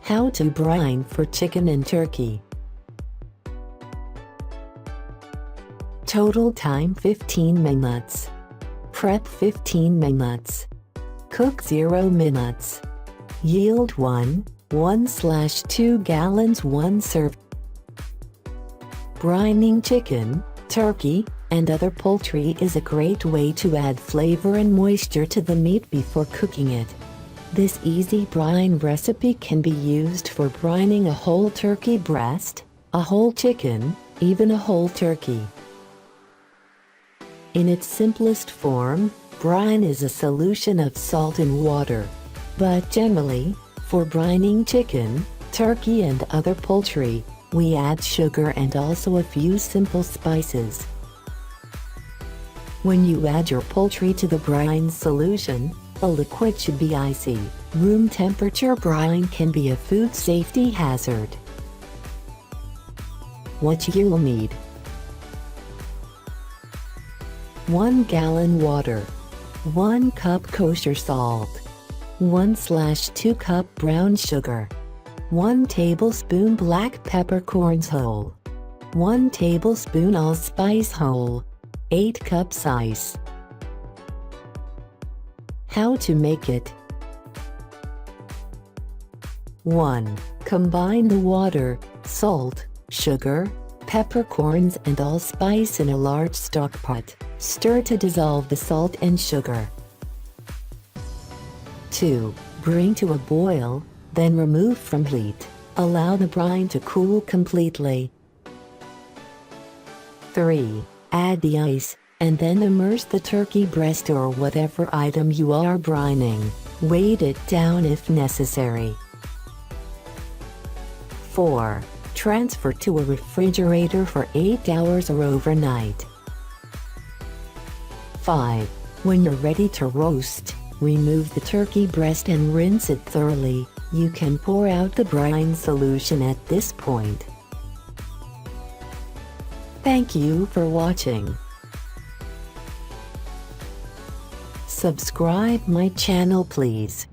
How to brine for chicken and turkey. Total time 15 minutes. Prep 15 minutes. Cook 0 minutes. Yield 1/2 gallons 1 serve. Brining chicken, turkey, and other poultry is a great way to add flavor and moisture to the meat before cooking it. This easy brine recipe can be used for brining a whole turkey breast, a whole chicken, even a whole turkey. In its simplest form, brine is a solution of salt and water. But generally, for brining chicken, turkey and other poultry, we add sugar and also a few simple spices. When you add your poultry to the brine solution, the liquid should be icy. Room temperature brine can be a food safety hazard. What you'll need: 1 gallon water, 1 cup kosher salt, 1/2 cup brown sugar, 1 tablespoon black peppercorns whole, 1 tablespoon allspice whole, 8 cups ice. How to make it? 1. Combine the water, salt, sugar, peppercorns and allspice in a large stock pot. Stir to dissolve the salt and sugar. 2. Bring to a boil, then remove from heat. Allow the brine to cool completely. 3. Add the ice, and then immerse the turkey breast or whatever item you are brining. Weight it down if necessary. 4. Transfer to a refrigerator for 8 hours or overnight. 5. When you're ready to roast, remove the turkey breast and rinse it thoroughly. You can pour out the brine solution at this point. Thank you for watching. Subscribe my channel please.